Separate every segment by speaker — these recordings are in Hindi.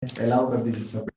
Speaker 1: अलाउ कर दीजिए सब।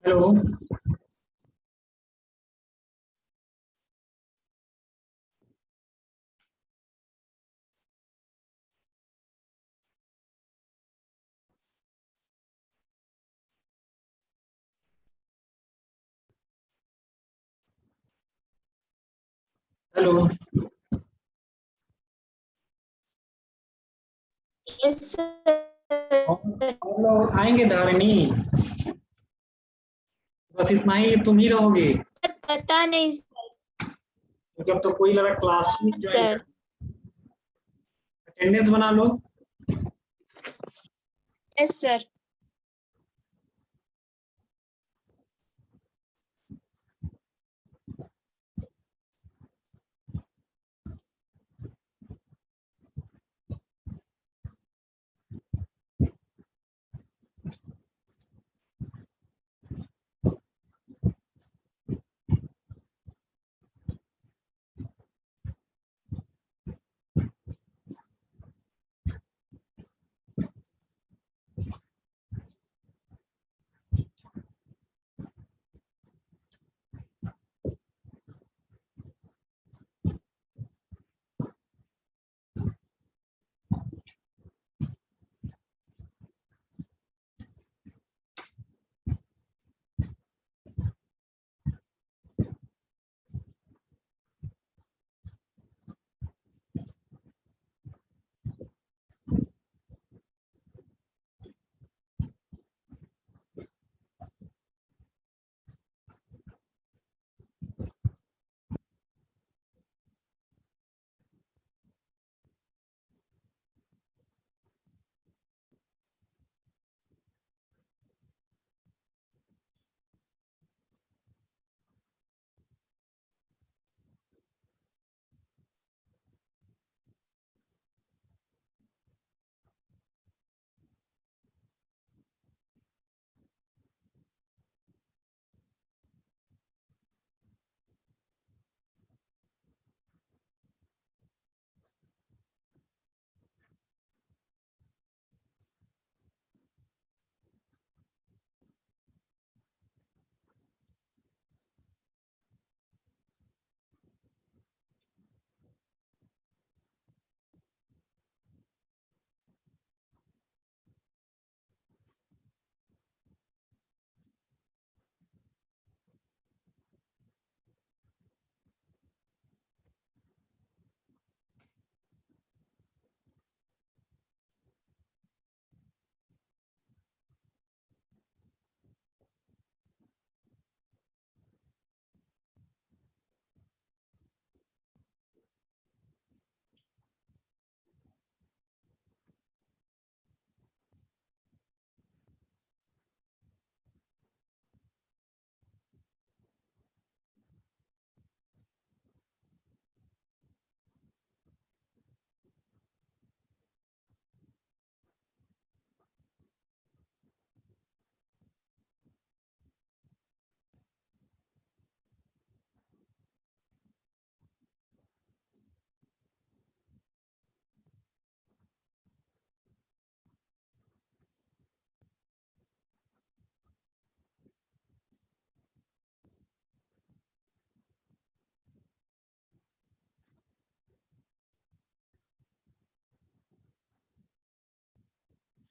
Speaker 1: हेलो। हेलो।
Speaker 2: Yes sir.
Speaker 1: और लोग आएंगे धारणी? बस इतना ही तुम ही रहोगे?
Speaker 2: पता नहीं
Speaker 1: तो जब तो कोई लगा क्लास में ज्वाइन
Speaker 2: सर।
Speaker 1: कर, अटेंडेंस बना लो।
Speaker 2: Yes sir.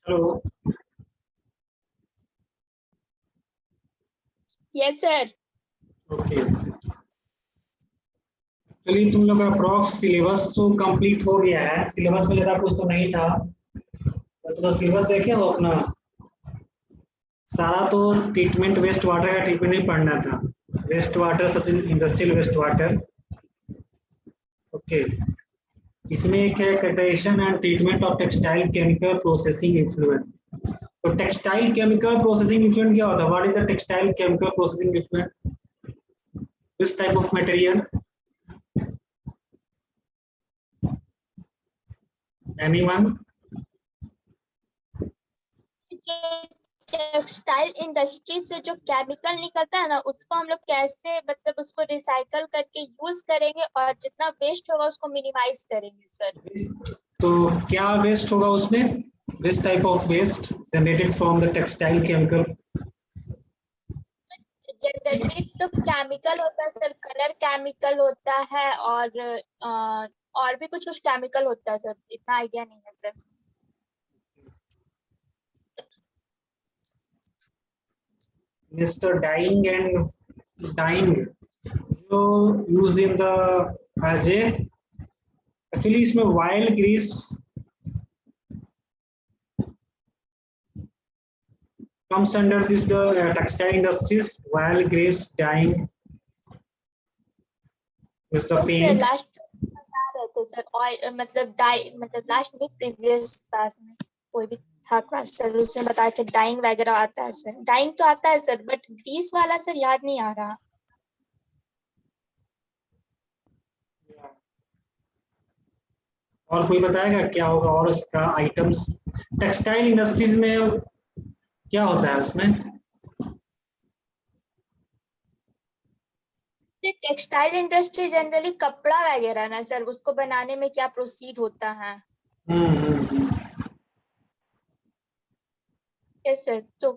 Speaker 1: Hello,
Speaker 2: Yes, sir.
Speaker 1: Okay. चलिए, तुम लोग का अप्रॉक्स सिलेबस तो कंप्लीट हो गया है। सिलेबस में ज़्यादा कुछ तो नहीं था, तो थोड़ा सिलेबस देखे हो अपना। सारा तो ट्रीटमेंट वेस्ट वाटर का ट्रीटमेंट ही पढ़ना था। वेस्ट वाटर सब चीज, इंडस्ट्रियल वेस्ट वाटर। ओके, इसमें एक है categorisation and treatment of textile chemical processing effluent. तो टेक्सटाइल केमिकल प्रोसेसिंग इफ्लुएंट क्या होता है? What is the textile chemical processing effluent? This type of material, anyone?
Speaker 2: Textile industry से जो केमिकल निकलता है ना, उसको हम लोग कैसे मतलब उसको रिसाइकल करके यूज करेंगे और जितना वेस्ट होगा उसको मिनिमाइज करेंगे सर।
Speaker 1: तो क्या वेस्ट होगा उसमें? This type of waste generated from the textile chemical.
Speaker 2: Generally तो केमिकल होता है सर, कलर केमिकल होता है और भी कुछ केमिकल होता है सर, इतना आइडिया नहीं है sir.
Speaker 1: Mister dyeing and dyeing जो use in the age a, actually इसमें wild grease comes under this the textile industries. Wild grease dyeing is the paint.
Speaker 2: Last बता रहे थे सर, ऑयल मतलब डाई मतलब लास्ट नहीं, प्रीवियस क्लास में कोई भी था क्लास सर, उसमें बताया सर डाइंग वगैरह आता है सर। डाइंग तो आता है सर, बट ग्रीस वाला सर याद नहीं आ रहा।
Speaker 1: और कोई बताएगा क्या होगा और इसका आइटम्स? टेक्सटाइल इंडस्ट्रीज में क्या होता है उसमें?
Speaker 2: टेक्सटाइल इंडस्ट्री जनरली कपड़ा वगैरह ना सर, उसको बनाने में क्या प्रोसीड होता है। यस सर, तो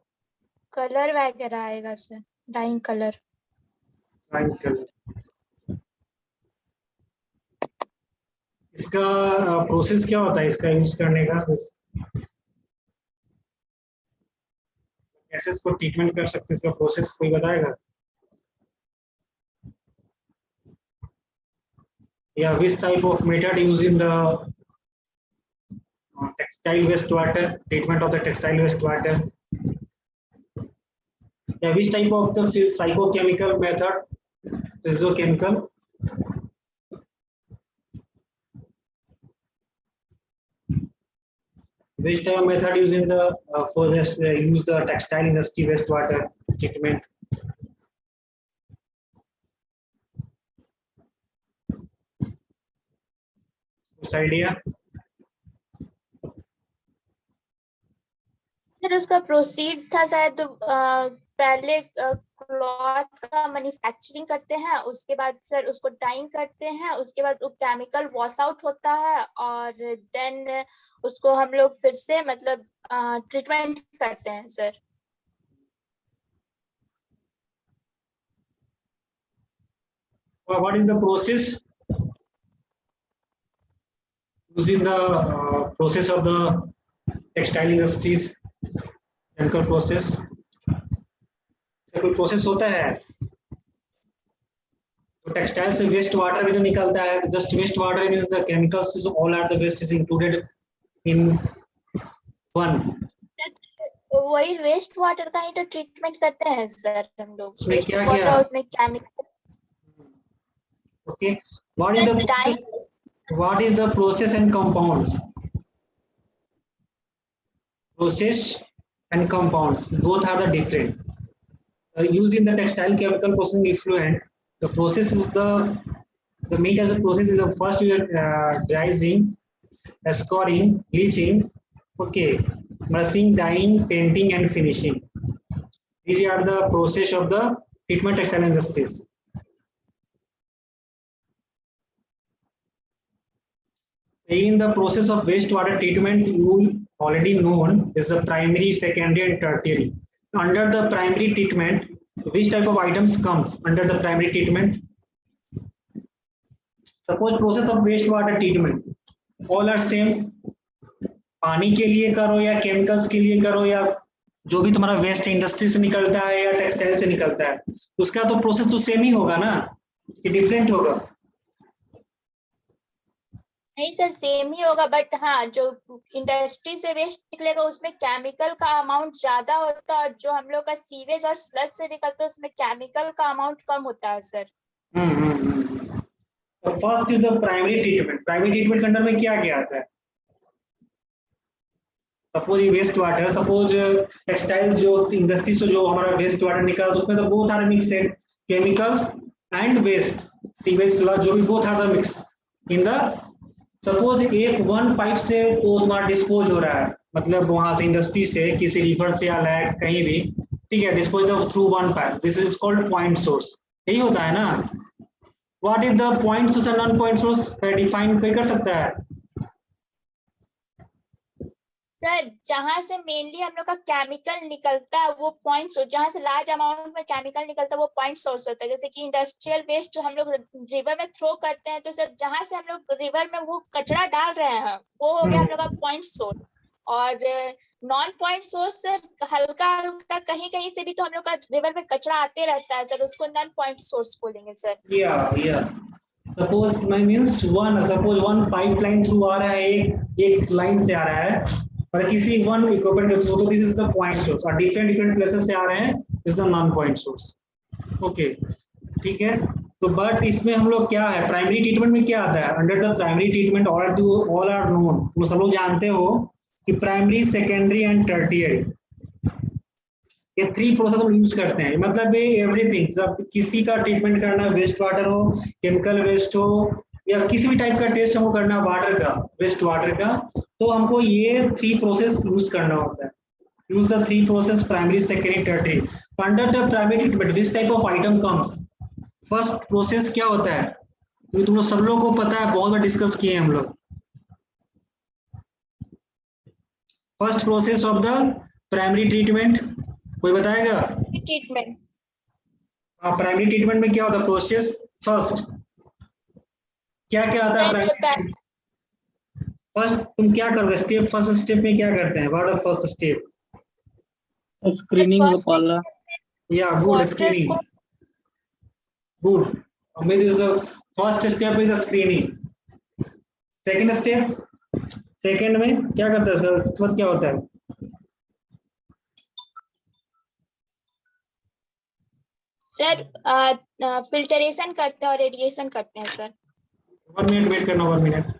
Speaker 2: कलर वगैरह आएगा सर, डाइंग कलर।
Speaker 1: इसका प्रोसेस क्या होता है इसका यूज करने का? कैसे इसको ट्रीटमेंट कर सकते हैं, इसका प्रोसेस कोई बताएगा? या which type of method use in the textile wastewater, treatment of the textile wastewater? Yeah, which type of the psychochemical method? Physiochemical? Which type of method using the for this use the textile industry wastewater treatment? This idea?
Speaker 2: फिर उसका प्रोसीड था शायद पहले क्लॉथ का मैन्युफैक्चरिंग करते हैं, उसके बाद सर उसको डाइंग करते हैं, उसके बाद वो केमिकल वॉश आउट होता है और देन उसको हम लोग फिर से मतलब ट्रीटमेंट करते हैं sir.
Speaker 1: What is the process using the process of the textile industries? Chemical process? कोई प्रोसेस होता है तो टेक्सटाइल से वेस्ट वाटर भी तो निकलता है। Just waste water means the chemicals all are the waste is included in one.
Speaker 2: वही वेस्ट वाटर का ही तो ट्रीटमेंट करते हैं सर हम लोग।
Speaker 1: उसमें
Speaker 2: वेस्ट
Speaker 1: क्या
Speaker 2: वाटर
Speaker 1: क्या?
Speaker 2: उसमें chemical.
Speaker 1: Okay, what is the process? What is the process and compounds? Process and compounds both are the different. Used in the textile chemical processing effluent, the process is the meat as a process is the first we are drying, scoring, bleaching, okay, brushing, dyeing, painting, and finishing. These are the process of the treatment textile industries. In the process of wastewater treatment, you already known is the primary, secondary, and tertiary. Under the primary treatment, which type of items comes under the primary treatment? Suppose process of wastewater treatment, all are same. पानी के लिए करो या केमिकल्स के लिए करो या जो भी तुम्हारा वेस्ट इंडस्ट्री से निकलता है या टेक्सटाइल से निकलता है, उसका तो प्रोसेस तो सेम ही होगा ना, कि डिफरेंट होगा?
Speaker 2: नहीं सर, सेम ही होगा, बट हाँ जो इंडस्ट्री से वेस्ट निकलेगा उसमें केमिकल का अमाउंट ज्यादा होता है, और जो हम लोग का सीवेज और स्लज से निकलता है उसमें केमिकल का अमाउंट कम होता है सर।
Speaker 1: तो first is the primary treatment. Primary treatment के अंडर में क्या क्या आता है? सपोज ये वेस्ट वाटर, सपोज टेक्सटाइल जो इंडस्ट्री से जो हमारा वेस्ट वाटर निकला तो उसमें तो बोथ आर मिक्स है, chemicals and waste, sewage sludge जो भी both are the mix in the, suppose एक वन पाइप से वो तुम्हारा डिस्पोज हो रहा है, मतलब वहां से इंडस्ट्री से किसी रिवर से या लैक कहीं भी, ठीक है, dispose of through one pipe, this is called point source, यही होता है ना? What is the point source and non point source, define कोई कर सकता है?
Speaker 2: सर जहां से मेनली हम लोग का केमिकल निकलता है वो पॉइंट सोर्स, जहां से लार्ज अमाउंट में केमिकल निकलता है वो पॉइंट सोर्स होता है। जैसे कि इंडस्ट्रियल वेस्ट जो हम लोग रिवर में थ्रो करते हैं, तो सर जहां से हम लोग रिवर में वो कचरा डाल रहे हैं वो हो गया हम लोग का पॉइंट सोर्स। और नॉन पॉइंट सोर्स सर हल्का हल्का कहीं कहीं से भी तो हम लोग का रिवर में कचरा आते रहता है सर, उसको नॉन पॉइंट सोर्स बोलेंगे सर।
Speaker 1: या सपोज मैं means one, suppose one pipeline through आ रहा है, एक लाइन से आ रहा है, और किसी वन इक्विपमेंट के थ्रू, तो this is the point source, और डिफरेंट डिफरेंट प्लेसेस से आ रहे हैं, this is the non point source. Okay, ठीक है। तो बट इसमें हम लोग क्या है, प्राइमरी ट्रीटमेंट में क्या आता है? Under the primary treatment all are known, तुम सब लोग जानते हो कि प्राइमरी, सेकेंडरी एंड टर्टियरी, ये थ्री प्रोसेस हम यूज करते हैं। मतलब ये एवरीथिंग, जब किसी का ट्रीटमेंट करना, वेस्ट वाटर हो, केमिकल वेस्ट हो, या किसी भी टाइप का टेस्ट हमको करना वाटर का, वेस्ट वाटर का, तो हमको ये थ्री प्रोसेस यूज करना होता है। use the three process, primary, secondary, tertiary. Under the primary treatment which type of item comes? First process क्या होता है, क्योंकि तुम लोग सब लोगों को पता है, बहुत बार डिस्कस किए हम लोग। First process of the primary treatment, कोई बताएगा?
Speaker 2: ट्रीटमेंट
Speaker 1: प्राइमरी ट्रीटमेंट में क्या होता है प्रोसेस? फर्स्ट क्या क्या आता है
Speaker 2: सर जो
Speaker 1: प्राइमरी? फर्स्ट तुम क्या करोगे स्टेप, फर्स्ट स्टेप में क्या करते हैं, what are first step?
Speaker 3: Screening
Speaker 2: first
Speaker 3: वाला।
Speaker 1: या गुड,
Speaker 2: वाटर
Speaker 1: स्क्रीनिंग,
Speaker 2: को
Speaker 1: good. Amit is the first step is the screening. Second step, second में क्या करता है सर, उसके बाद क्या होता है?
Speaker 2: सर फिल्टरेशन करते हैं और रेडिएशन करते हैं सर।
Speaker 1: 1 मिनट वेट करना, 1 minute.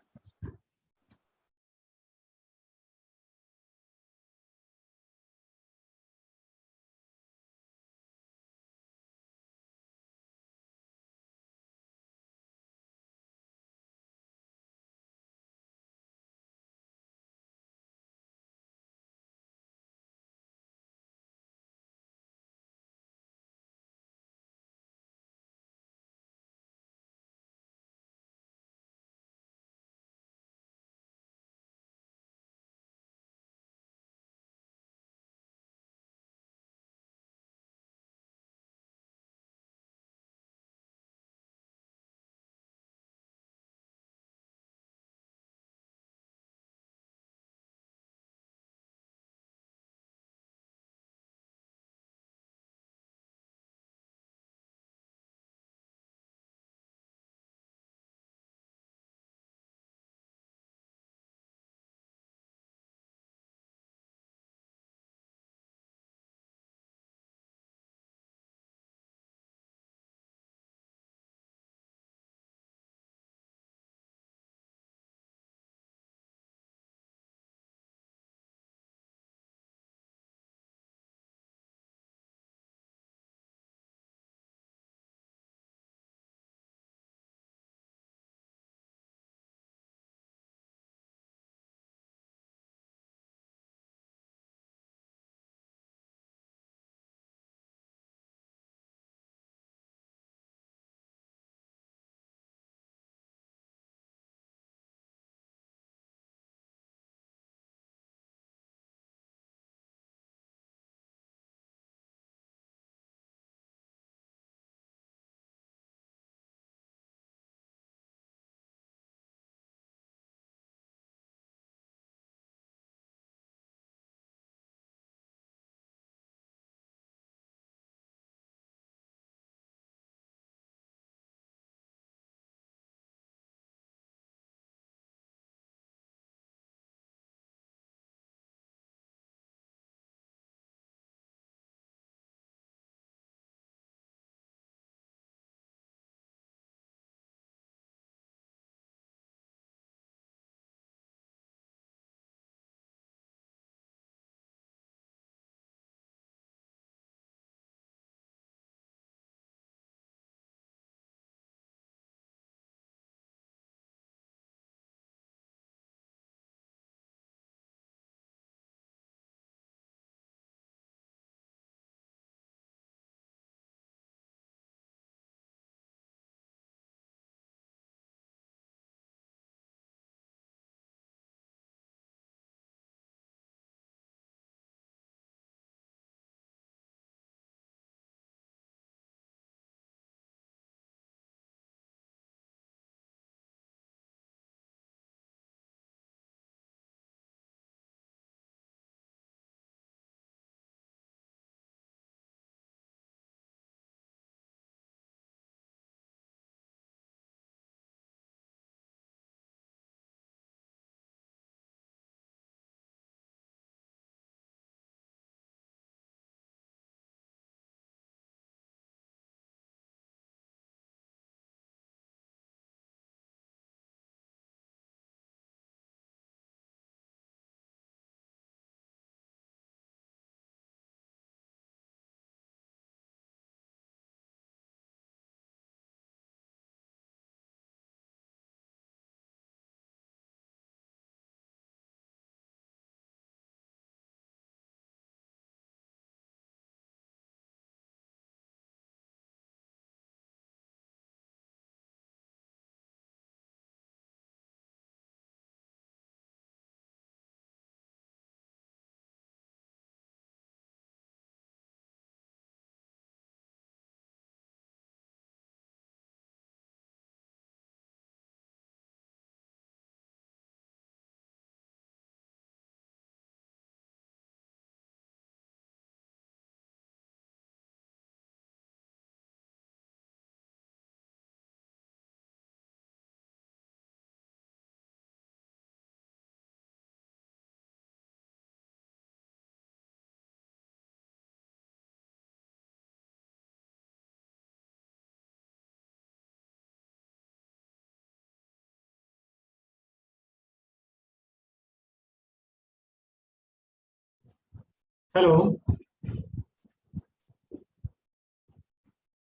Speaker 1: Hello.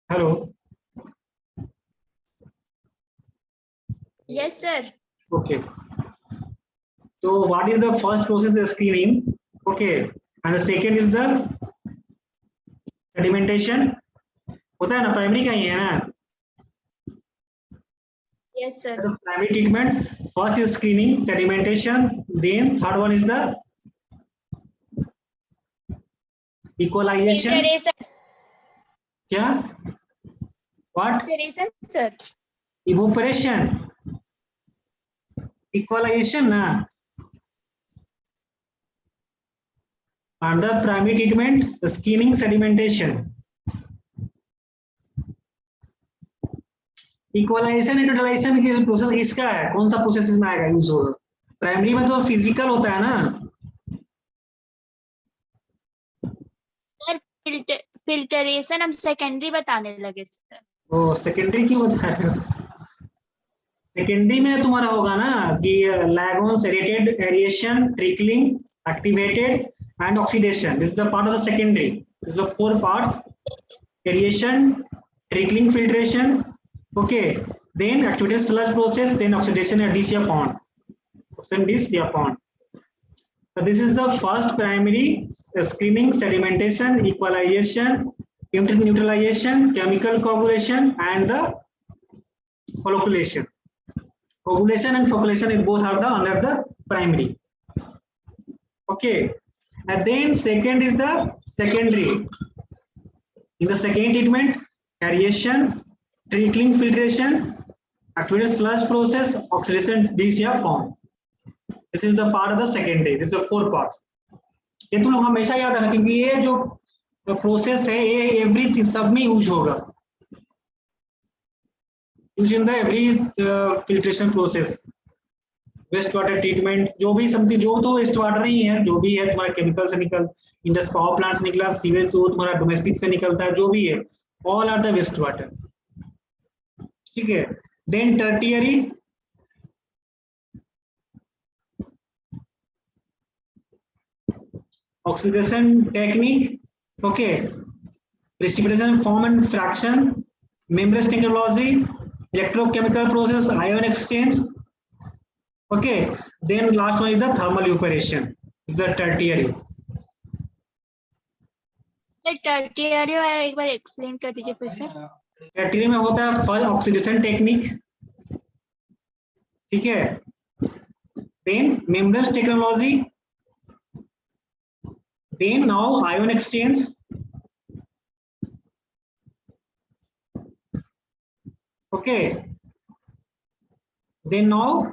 Speaker 1: Hello.
Speaker 2: Yes, sir.
Speaker 1: Okay. So what is the first process? The screening. Okay. And the second is the sedimentation. होता है ना, प्राइमरी का ही है ना.
Speaker 2: Yes, sir.
Speaker 1: The primary treatment. First is screening, sedimentation. Then third one is the equalization.
Speaker 2: Filtration.
Speaker 1: क्या? What?
Speaker 2: Filtration, sir.
Speaker 1: Evaporation. Equalization ना. And the primary treatment, the screening, sedimentation. Equalisation neutralisation की प्रोसेस किसका है, कौन सा प्रोसेस में आएगा यूज होगा? प्राइमरी में तो फिजिकल होता है ना.
Speaker 2: सर फिल्टरेशन हम सेकेंडरी बताने लगे सर.
Speaker 1: वो सेकेंडरी क्यों बता रहे हो? सेकेंडरी में तुम्हारा होगा ना कि lagoons, aerated, aeration, trickling, activated and oxidation. This is the part of the secondary. This is the four parts: aeration, trickling, filtration. Okay, then activated sludge process, then oxidation at DCA pond. DCA pond. So this is the first primary: screening, sedimentation, equalization, chemical neutralization, chemical coagulation, and the flocculation. Coagulation and flocculation both are under the primary. Okay, and then second is the secondary. In the second treatment, aeration, trickling, filtration, activated sludge process, oxidation, DCA pond. This is the part of the secondary. This is the four parts. ये तुम लोग हमेशा याद रखना क्योंकि ये जो प्रोसेस है ये एवरी सब में यूज होगा. Use in the every filtration process, waste water treatment, जो भी समथिंग, जो तो वेस्ट वाटर ही है, जो भी है तुम्हारा केमिकल से निकल, इंडस्ट्री पावर प्लांट से निकला, सीवेज से तुम्हारा डोमेस्टिक से निकलता है, जो भी है, all are the waste water. ठीक है. Then tertiary, oxidation technique. Okay, precipitation, form and fraction, membrane technology, electrochemical process, ion exchange. Okay, then last one is the thermal evaporation. Is the tertiary.
Speaker 2: Tertiary एक बार एक्सप्लेन कर दीजिए फिर से.
Speaker 1: टर्टियरी में होता है फर्स्ट ऑक्सीडेशन टेक्निक. ठीक है. Then membrane technology, then now ion exchange. Okay, then now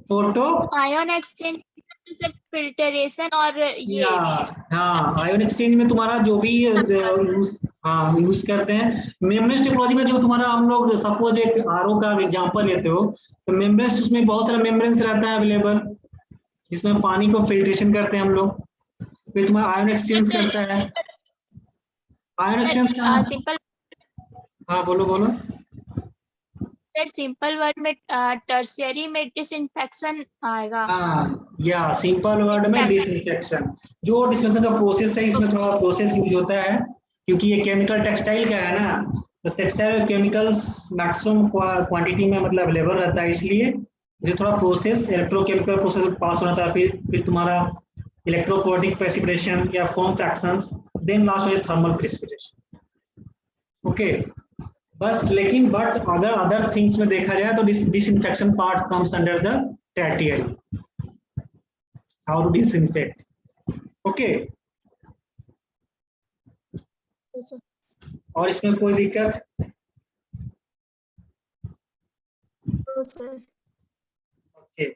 Speaker 1: photo
Speaker 2: ion exchange, sir filtration और ये.
Speaker 1: हाँ, आयन एक्सचेंज में तुम्हारा जो भी यूज करते हैं. मेम्ब्रेन टेक्नोलॉजी में जो तुम्हारा हम लोग सपोज एक आरओ का एग्जांपल लेते हो तो मेम्ब्रेन, उसमें बहुत सारा मेम्ब्रेन रहता है अवेलेबल जिसमें पानी को फिल्ट्रेशन करते हैं हम लोग. फिर तुम्हारा आयन एक्सचेंज करता है. आयन एक्सचेंज का
Speaker 2: सिंपल.
Speaker 1: हाँ बोलो बोलो.
Speaker 2: सर सिंपल वर्ड में टर्शियरी में डिसइंफेक्शन आएगा.
Speaker 1: या सिंपल वर्ड में डिसइंफेक्शन. जो डिसइंफेक्शन का प्रोसेस है इसमें थोड़ा प्रोसेस यूज होता है क्योंकि ये केमिकल टेक्सटाइल का है ना, तो टेक्सटाइल केमिकल्स मैक्सिमम क्वांटिटी में मतलब अवेलेबल रहता है, इसलिए जो थोड़ा प्रोसेस इलेक्ट्रोकेमिकल प्रोसेस पास होना था. फिर तुम्हारा इलेक्ट्रोपोटिक प्रेसिपिटेशन या फोम फ्रैक्शंस, देन लास्ट में थर्मल प्रेसिपिटेशन. ओके, बस. लेकिन बट अगर अदर थिंग्स में देखा जाए तो disinfection part comes under the tertiary. How to disinfect. Okay, और इसमें कोई दिक्कत? ओके,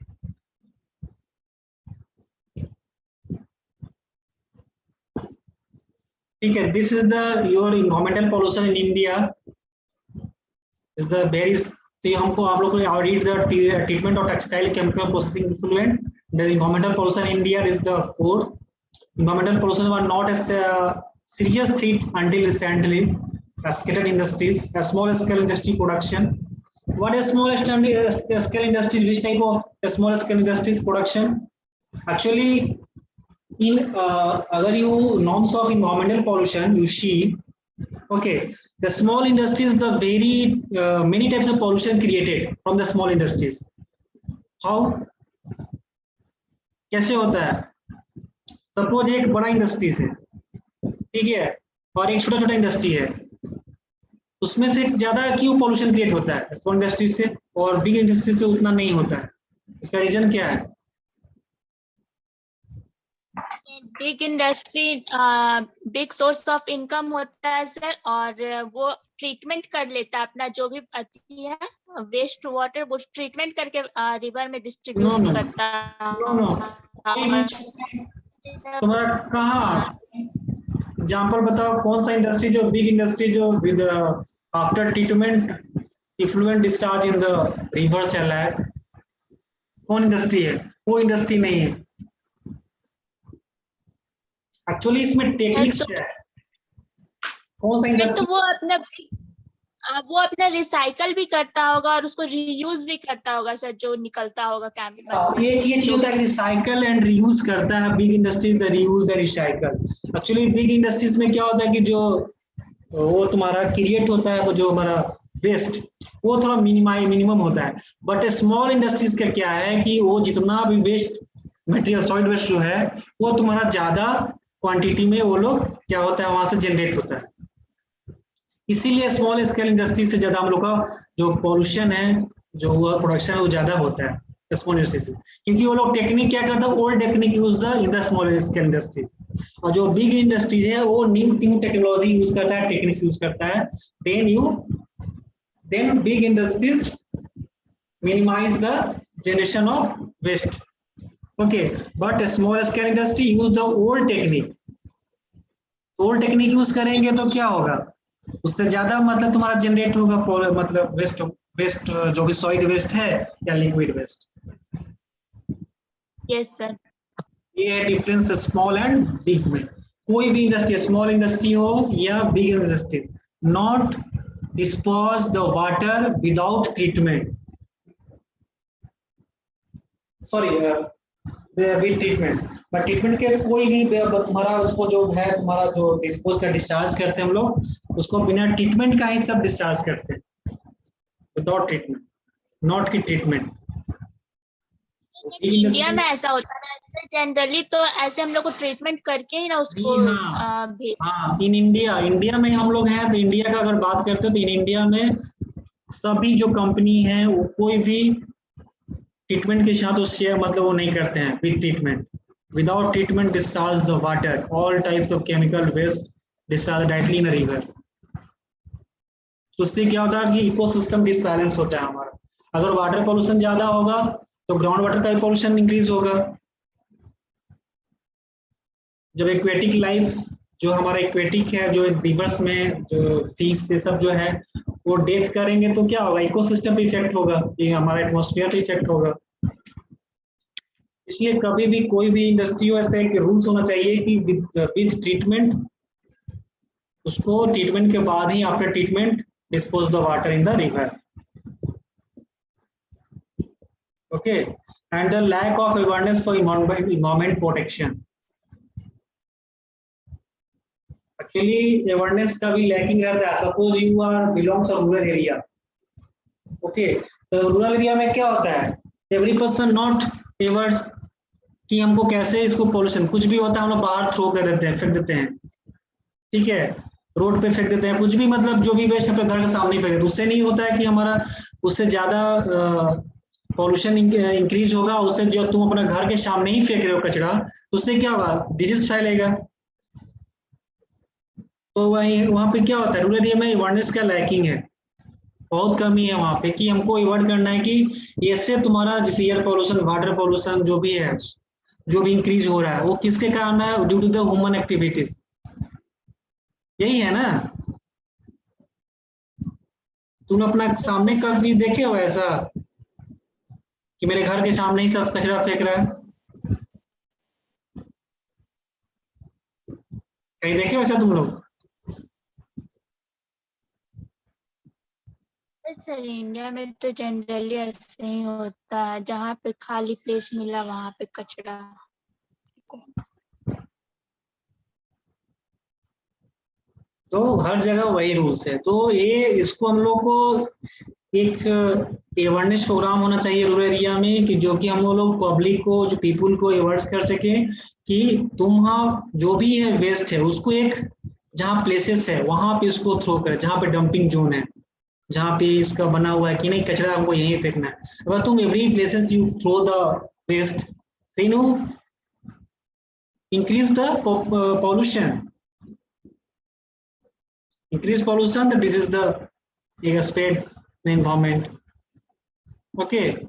Speaker 1: ठीक है. This is the your environmental pollution in India. Is the very, see हमको आप लोग को read the treatment of textile chemical processing effluent. The environmental pollution in India is the fourth. Environmental pollution were not a serious threat until recently. Scattered industries, a small scale industry production. What is small scale industries? Which type of small scale industries production? Actually, in agar you norms of environmental pollution you see, okay, the small industries, the very many types of pollution created from the small industries. How? कैसे होता है? सपोज एक बड़ा इंडस्ट्रीज है, ठीक है, और एक छोटा छोटा इंडस्ट्री है, उसमें से ज्यादा क्यों पॉल्यूशन क्रिएट होता है स्मॉल इंडस्ट्री से और बिग इंडस्ट्री से उतना नहीं होता है? इसका रीजन क्या है?
Speaker 2: Big industry big source of income होता है सर, और वो ट्रीटमेंट कर लेता है अपना जो भी अति है वेस्ट वाटर, वो ट्रीटमेंट करके रिवर में डिस्ट्रीब्यूट
Speaker 1: No.
Speaker 2: करता
Speaker 1: नो तुम्हारा कहाँ एग्जाम्पल बताओ, कौन सा इंडस्ट्री जो बिग इंडस्ट्री जो with after treatment effluent discharge in the reverse या लैक, कौन इंडस्ट्री है? वो इंडस्ट्री नहीं है एक्चुअली। इसमें टेक्निक्स क्या है? कौन सा
Speaker 2: तो
Speaker 1: इंडस्ट्री?
Speaker 2: वो अपना रिसाइकल भी करता होगा और उसको रीयूज भी करता होगा सर, जो निकलता होगा केमिकल।
Speaker 1: ये चीज होता है, रिसाइकल एंड रीयूज करता है big industries, the reuse and recycle. Actually big industries में क्या होता है कि जो वो तुम्हारा क्रिएट होता है, वो जो हमारा वेस्ट वो थोड़ा मिनिमम होता है, बट स्मॉल इंडस्ट्रीज का क्या है कि वो जितना भी वेस्ट मटेरियल सॉलिड वेस्ट जो है वो तुम्हारा ज्यादा क्वांटिटी में वो लोग क्या होता है वहां से जनरेट होता है। इसीलिए स्मॉल स्केल इंडस्ट्री से ज्यादा हम लोग का जो पॉल्यूशन है, जो प्रोडक्शन है वो ज्यादा होता है स्मॉल इंडस्ट्री से, क्योंकि वो लोग टेक्निक क्या करता है, old technique use the in the small scale industries. और जो बिग इंडस्ट्रीज है वो न्यू टेक्नोलॉजी यूज करता है, टेक्निक्स यूज करता है, then big industries minimise the generation of waste, okay, but small scale industry use the old technique. Old technique use करेंगे तो क्या होगा, उससे ज्यादा मतलब तुम्हारा जनरेट होगा मतलब वेस्ट जो भी सॉलिड वेस्ट है या लिक्विड वेस्ट।
Speaker 2: Yes sir.
Speaker 1: ये है डिफरेंस स्मॉल एंड बिग में। कोई भी इंडस्ट्री, स्मॉल इंडस्ट्री हो या big industry, not dispose the water without treatment, sorry with treatment, but treatment के कोई भी तुम्हारा उसको जो है तुम्हारा जो डिस्पोज का डिस्चार्ज करते हैं हम लोग उसको बिना ट्रीटमेंट का ही सब डिस्चार्ज करते हैं, विदाउट ट्रीटमेंट, नॉट की ट्रीटमेंट।
Speaker 2: इंडिया में ऐसा होता है ऐसे जनरली, तो ऐसे हम लोग को ट्रीटमेंट करके ही ना उसको भेज।
Speaker 1: हाँ, इन इंडिया में हम लोग हैं, तो इंडिया का अगर बात करते हैं तो इन इंडिया में सभी जो कंपनी है वो कोई भी ट्रीटमेंट के साथ उससे मतलब वो नहीं करते हैं with treatment, without treatment discharge the water, all types of chemical waste discharge directly in river. तो उससे क्या होता है कि इकोसिस्टम डिसबैलेंस होता है हमारा। अगर वाटर पोल्यूशन ज्यादा होगा तो ग्राउंड वाटर का पोल्यूशन इंक्रीज होगा। जब एक्वेटिक लाइफ जो हमारा एक्वेटिक है, जो रिवर्स में जो फिश ये सब जो है वो डेथ करेंगे तो क्या होगा, इकोसिस्टम पे इफेक्ट होगा, ये हमारा एटमॉस्फेयर पे इफेक्ट होगा। इसलिए कभी भी कोई भी इंडस्ट्री हो ऐसे एक रूल्स होना चाहिए कि विद ट्रीटमेंट, उसको ट्रीटमेंट के बाद ही after treatment dispose the water in the river, okay. And the lack of awareness for environment protection, actually awareness का भी लैकिंग रहता है। Suppose you are belongs to rural area, okay, तो रूरल एरिया में क्या होता है, एवरी पर्सन नॉट एवर कि हमको कैसे इसको पोल्यूशन कुछ भी होता है हम लोग बाहर थ्रो कर देते हैं, फेंक देते हैं, ठीक है, रोड पे फेंक देते हैं, कुछ भी मतलब जो भी वेस्ट अपने घर के सामने फेंक देते, उससे नहीं होता है कि हमारा उससे ज्यादा पॉल्यूशन इंक्रीज होगा। उससे जो तुम अपना घर के सामने ही फेंक रहे हो कचरा, तो उससे क्या होगा, डिजीज फैलेगा। तो वही वहाँ पे क्या होता है, रूरल एरिया में अवेयरनेस का लैकिंग है, बहुत कमी है वहाँ पे कि हमको अवॉइड करना है कि इससे तुम्हारा जैसे एयर पोल्यूशन, वाटर पोल्यूशन जो भी है, जो भी इंक्रीज हो रहा है वो किसके कारण है, due to the human activities, यही है ना। तुम अपना सामने कभी देखे हो ऐसा कि मेरे घर के सामने ही सब कचरा फेंक रहा है, कहीं देखे हो ऐसा तुम लोग?
Speaker 2: सर इंडिया में तो जनरली ऐसे ही होता है, जहाँ पे खाली प्लेस मिला वहाँ पे कचरा।
Speaker 1: तो हर जगह वही रूल्स है। तो ये इसको हम लोग को एक अवेयरनेस प्रोग्राम होना चाहिए रूरल एरिया में, कि जो कि हम लोग पब्लिक को, जो पीपुल को अवेयर कर सके कि तुम जो भी है वेस्ट है उसको एक जहाँ प्लेसेस है वहां पे इसको थ्रो करें, जहाँ पे डंपिंग जोन है, जहाँ पे इसका बना हुआ है कि नहीं कचरा हमको यहीं फेंकना है। अगर तुम every places you throw the waste, then you increase the pollution. Increase pollution, that this is the aspect the environment. Okay.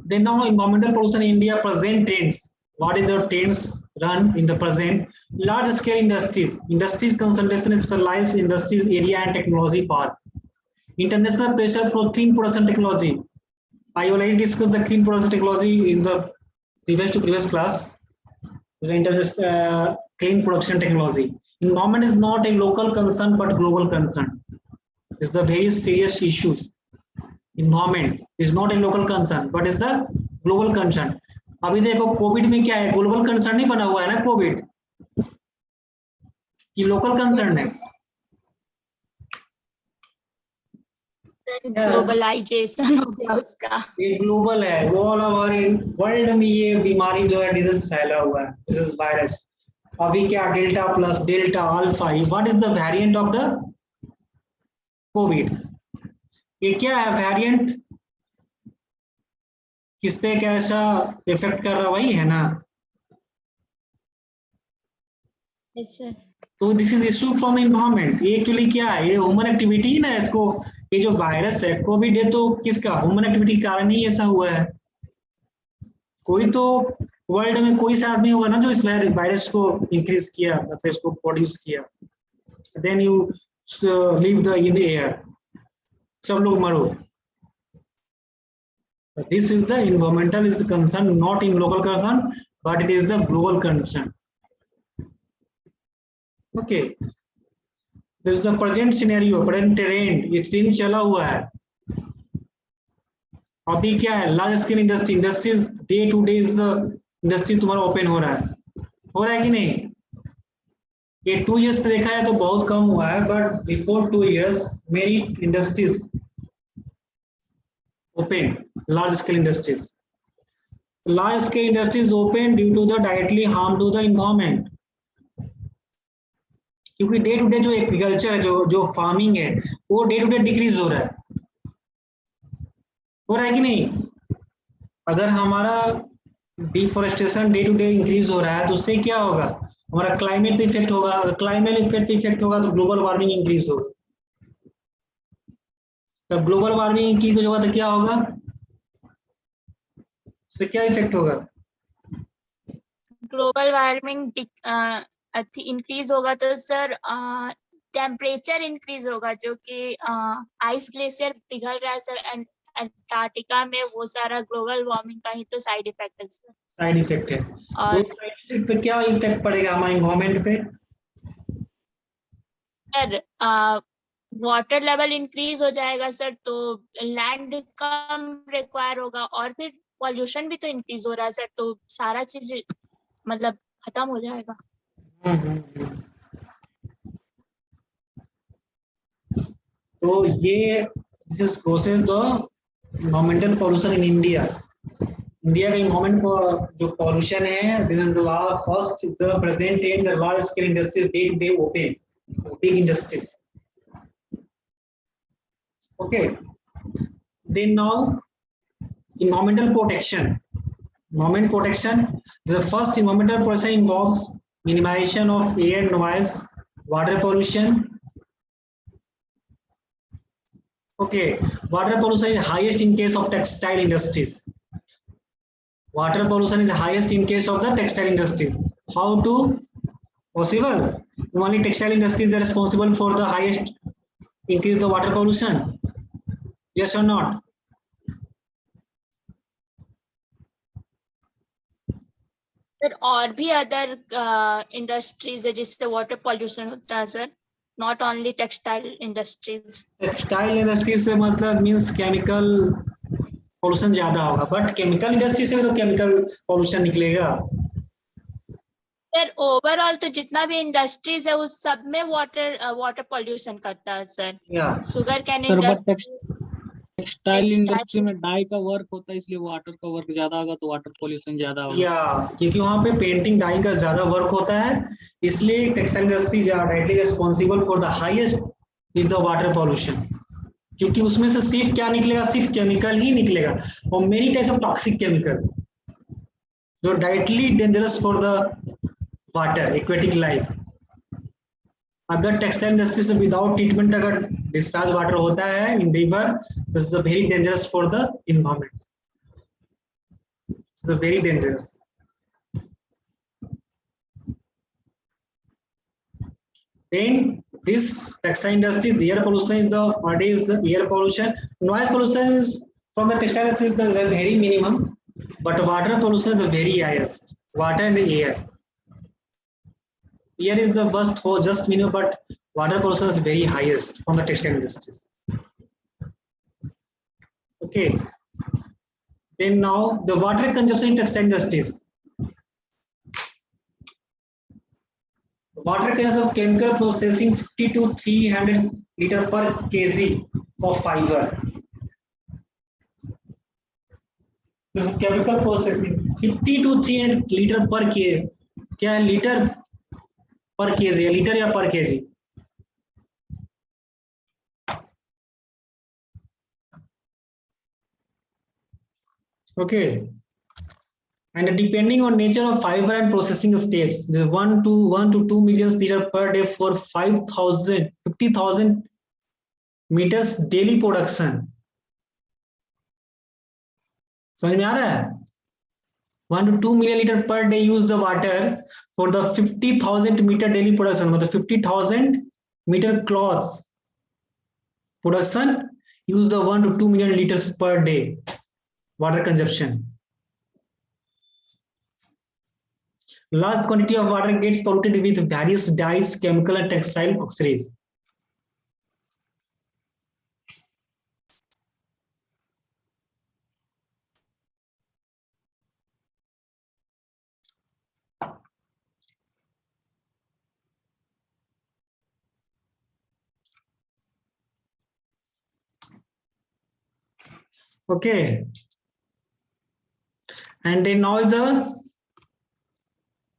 Speaker 1: Then now environmental pollution in India present trends. What is the trends run in the present? Large scale industries. Industries concentration is specialized industries area and technology park. International pressure for clean production technology. I already discussed the clean production technology in the previous class. The international clean production technology. Environment is not a local concern but global concern. It's the very serious issues. Environment is not a local concern but is the global concern. अभी देखो कोविड में क्या है, ग्लोबल कंसर्न नहीं बना हुआ है ना कोविड, कि लोकल कंसर्न है।
Speaker 2: ग्लोबलाइजेशन हो गया उसका,
Speaker 1: ये ग्लोबल है, वो ऑल ओवर वर्ल्ड में ये बीमारी जो है डिजीज फैला हुआ है, डिजीज वायरस। अभी क्या delta plus delta alpha, what is the variant of the Covid? ये क्या है वेरिएंट, किस पे कैसा इफेक्ट कर रहा, वही है ना। तो this is issue from environment. ये एक्चुअली क्या है, ये ह्यूमन एक्टिविटी है ना। इसको ये जो वायरस है कोविड है तो किसका, ह्यूमन एक्टिविटी के कारण ही ऐसा हुआ है। कोई तो वर्ल्ड में कोई सा आदमी होगा ना जो इस वायरस को इंक्रीज किया, मतलब इसको प्रोड्यूस किया, then you leave the in air, सब लोग मरो। This is the environmental is the concern, not in local concern but it is the global concern. Okay, this is the present scenario, present trend, ये ट्रेंड चला हुआ है। अभी क्या है, large scale industries day to day is the industry तुम्हारा ओपन हो रहा है कि नहीं। ये 2 years से देखा है तो बहुत कम हुआ है, बट बिफोर 2 years मेरी industries open, large scale industries. Large scale industries open due to the directly harm to the environment, क्योंकि डे टू डे जो एग्रीकल्चर है, जो फार्मिंग है, वो डे टू डे डिक्रीज हो रहा है कि नहीं। अगर हमारा deforestation day to day increase हो रहा है तो उससे क्या होगा, हमारा क्लाइमेट इफेक्ट होगा। अगर क्लाइमेट इफेक्ट होगा तो ग्लोबल वार्मिंग इंक्रीज होगा। तब ग्लोबल वार्मिंग इंक्रीज होगा तो क्या होगा, उससे क्या इफेक्ट होगा,
Speaker 2: ग्लोबल वार्मिंग इंक्रीज होगा तो सर टेम्परेचर इंक्रीज होगा, जो कि आइस ग्लेशियर पिघल रहा है सर अंटार्कटिका में, वो सारा ग्लोबल वार्मिंग का ही तो साइड इफेक्ट है सर।
Speaker 1: साइड इफेक्ट है। और साइड इफेक्ट पे क्या इफेक्ट पड़ेगा हमारे एनवायरनमेंट पे
Speaker 2: सर? वाटर लेवल इंक्रीज हो जाएगा सर, तो लैंड कम रिक्वायर होगा, और फिर पॉल्यूशन भी तो इंक्रीज हो रहा है सर, तो सारा चीज मतलब खत्म हो जाएगा।
Speaker 1: तो ये this is process the environmental pollution in India. India का एनवायरमेंट जो पॉल्यूशन है, this is the first the present in the large scale industries day to day open, big industries. Okay, then now environmental protection. Environment protection, the first environmental protection involves minimization of air noise, water pollution. Okay, water pollution is highest in case of textile industries. Water pollution is highest in case of the textile industry. How to possible? Only textile industries are responsible for the highest increase the water pollution. Yes or not?
Speaker 2: Sir और भी अदर इंडस्ट्रीज है जिससे वाटर पॉल्यूशन होता है sir, not only textile industries.
Speaker 1: Textile industry से मतलब मींस केमिकल पॉल्यूशन ज्यादा होगा, बट केमिकल इंडस्ट्री से तो केमिकल पॉल्यूशन निकलेगा
Speaker 2: सर ओवरऑल तो जितना भी इंडस्ट्रीज है उस सब में वाटर पॉल्यूशन करता है सर।
Speaker 1: या
Speaker 2: sugar cane
Speaker 3: sir but
Speaker 2: industry,
Speaker 3: textile industry में डाई का वर्क होता है, इसलिए वाटर का वर्क ज्यादा होगा तो वाटर पॉल्यूशन ज्यादा होगा।
Speaker 1: या क्योंकि वहाँ पे पेंटिंग डाइंग का ज्यादा वर्क होता है, इसलिए textile industry directly responsible for the highest is the water pollution, क्योंकि उसमें से सिर्फ क्या निकलेगा, सिर्फ केमिकल ही निकलेगा, और many types of toxic chemical जो directly dangerous for the water aquatic life. अगर टेक्सटाइल इंडस्ट्री से विदाउट ट्रीटमेंट अगर डिस्चार्ज वाटर होता है in river, this is very dangerous for the environment, this is very dangerous. Then this textile industry, the air pollution is the what is the air pollution? Noise pollution is from the textile industry is the very minimum, but water pollution is the very highest. Water and air. Air is the worst for just minimum, but water pollution is very highest from the textile industries. Okay. Then now the water consumption in textile industries. Water consumption of chemical processing 50 to 300 liter per kg of fiber. This is chemical processing 50 to 300 liter per kg. क्या है लीटर पर केजी या लीटर या पर KG? Okay. And depending on nature of fiber and processing steps, there is 1 to 2 million liter per day for 50,000 meters daily production. समझ में आ रहा है? 1 to 2 million liter per day use the water for the 50,000 meter daily production, मतलब 50,000 meter cloths production use the 1 to 2 million liters per day water consumption. Large quantity of water gets polluted with various dyes, chemical and textile oxides. Okay. And then now the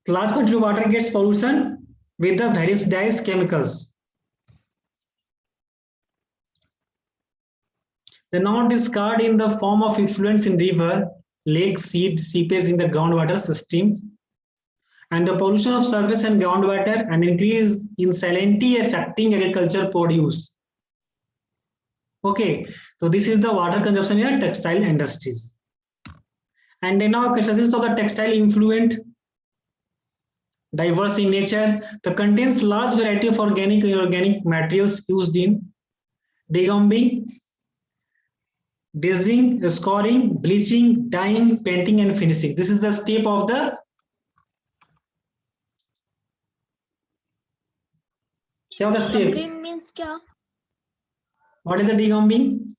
Speaker 1: large quantity of water gets pollution with the various dyes, chemicals. They now discard in the form of effluents in river, lakes, seepage in the groundwater systems, and the pollution of surface and groundwater and increase in salinity affecting agriculture produce. Okay, so this is the water consumption in textile industries. And then now consists of the textile effluent, diverse in nature, that contains large variety of organic and inorganic materials used in degumming, dazing, scoring, bleaching, dyeing, painting and finishing. This is the step of the step.
Speaker 2: Degumming means क्या?
Speaker 1: What is the degumming?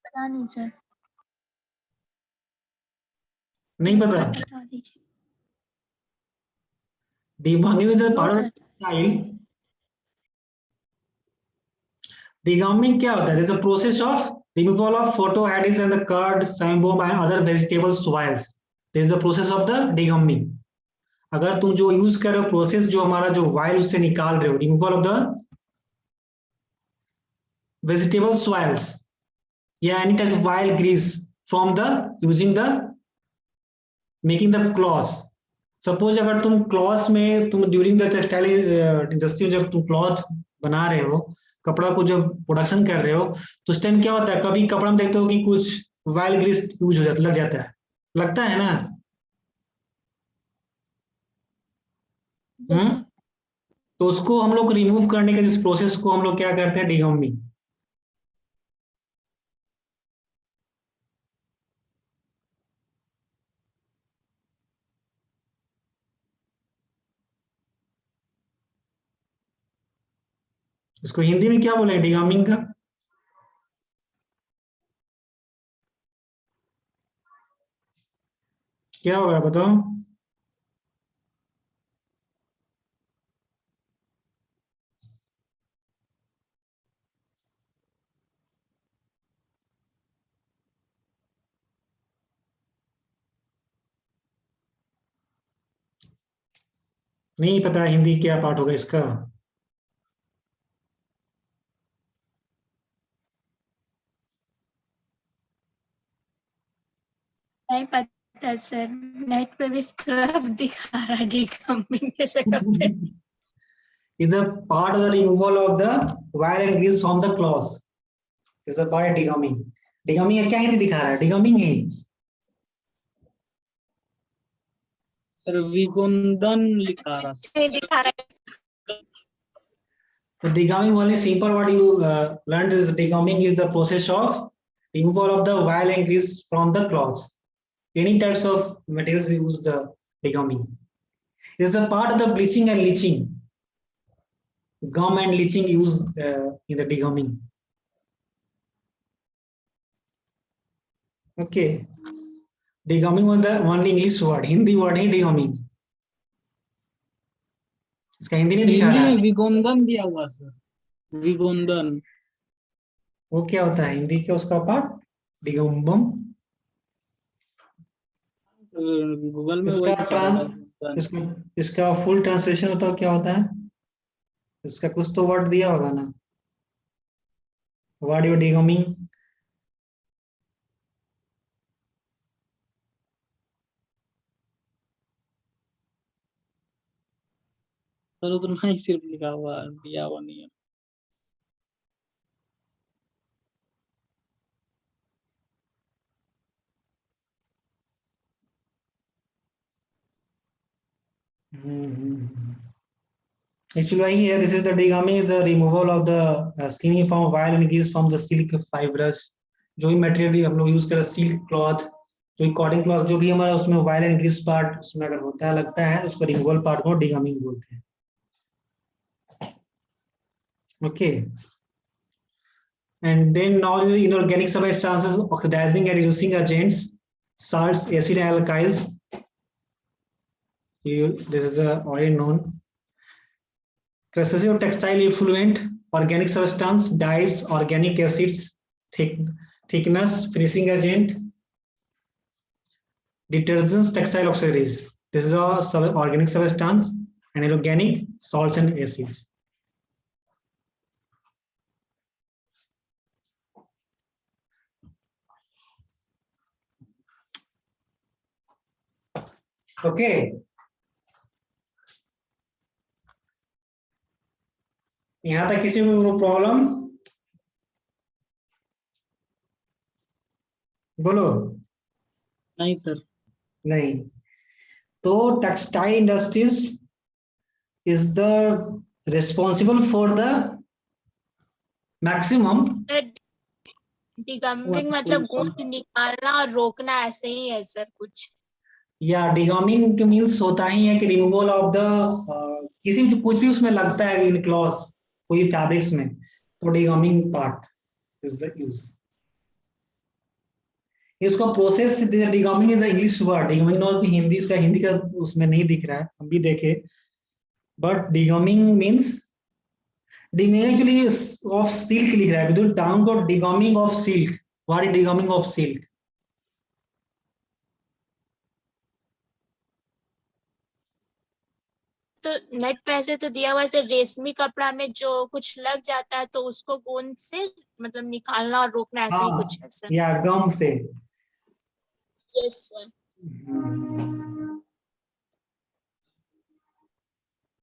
Speaker 2: पता नहीं सर।
Speaker 1: नहीं पता.
Speaker 2: बता दीजिए।
Speaker 1: Degumming is a part of
Speaker 2: sir.
Speaker 1: textile. Degumming क्या होता है? There is a process of removal of phytohaddies and the curd, cyanide and other vegetable soils. There is the process of the degumming. अगर तुम जो यूज कर रहे हो प्रोसेस, जो हमारा जो वाइल उससे निकाल रहे हो, removal of the vegetable soils या any type of vile grease from the using the making the cloth. Suppose अगर तुम क्लॉथ में तुम ड्यूरिंग द टेक्सटाइल इंडस्ट्री में जब तुम क्लॉथ बना रहे हो, कपड़ा को जब प्रोडक्शन कर रहे हो, तो उस टाइम क्या होता है, कभी कपड़ा में देखते हो कि कुछ वाइल ग्रीस यूज हो जाता, लग जाता है, लगता है ना? तो उसको हम लोग रिमूव करने के इस प्रोसेस को हम लोग क्या करते हैं, डिगमिंग. इसको हिंदी में क्या बोले डिगमिंग का? क्या होगा बताओ? नहीं पता हिंदी क्या पार्ट होगा इसका?
Speaker 2: नहीं पता सर, नेट पे भी स्क्रब दिखा रहा है डिकम्बिंग के जगह पे।
Speaker 1: Is a part of the removal of the wire and grease from the claws. Is a part degumming. Degumming क्या हिंदी दिखा रहा है? Degumming है।
Speaker 3: सर विगोंदन लिखा रहा
Speaker 2: नहीं दिखा रहा है।
Speaker 1: So degumming, only simple what you learned is degumming is the process of removal of the wire and grease from the cloths. Any types of materials use the degumming. It is a part of the bleaching and leaching. Gum and leaching used in the degumming. Okay. Degumming was the only English word. Hindi word है degumming. इसका हिंदी नहीं दिखा
Speaker 3: हिंदी
Speaker 1: रहा
Speaker 3: में
Speaker 1: है।
Speaker 3: विगोंदन दिया हुआ सर, विगोंदन।
Speaker 1: वो क्या होता है हिंदी का उसका पार्ट? डिगम्बम।
Speaker 3: गूगल में
Speaker 1: इसका
Speaker 3: वही दिखा रहा है।
Speaker 1: इसका इसका फुल ट्रांसलेशन होता क्या होता है? इसका कुछ तो वर्ड दिया होगा ना? What you डिगमिंग?
Speaker 3: सर उतना ही सिर्फ लिखा हुआ है, दिया हुआ नहीं है।
Speaker 1: Actually here this is the degumming is the removal of the skinny from wire and grease from the silk fibers. जो भी मटेरियल हम लोग यूज कर सिल्क क्लॉथ, जो कॉटन क्लॉथ, जो भी हमारा उसमें वायर एंड ग्रीस पार्ट उसमें अगर होता है लगता है उसको रिमूवल पार्ट को डिगमिंग बोलते हैं। Okay. And then now the inorganic substances, oxidizing and reducing agents, salts, acid and alkyls. This is already known. Crustaceous textile effluent, organic substance, dyes, organic acids, thickness, finishing agent, detergents, textile auxiliaries. This is a organic substance and inorganic salts and acids. Okay. यहाँ तक किसी को प्रॉब्लम? बोलो।
Speaker 3: नहीं सर।
Speaker 1: नहीं। तो textile industries is the responsible for the maximum
Speaker 2: डिगम्बिंग मतलब गूंद निकालना और रोकना, ऐसे ही है सर कुछ।
Speaker 1: या डिगमिंग मींस होता ही है कि रिमूवल ऑफ द किसी भी कुछ भी उसमें लगता है इन क्लॉथ कोई फैब्रिक्स में, तो degumming part is the use. इसका process degumming is the English word, degumming not Hindi, उसका हिंदी का उसमें नहीं दिख रहा है, हम भी देखे, but degumming means degumming of silk लिख रहा है विद डाउन को degumming of silk. What is degumming of silk?
Speaker 2: तो नेट पे ऐसे तो दिया हुआ है रेशमी कपड़ा में जो कुछ लग जाता है तो उसको गोंद से मतलब निकालना और रोकना, ऐसे ही कुछ है सर।
Speaker 1: या गम से।
Speaker 2: Yes sir.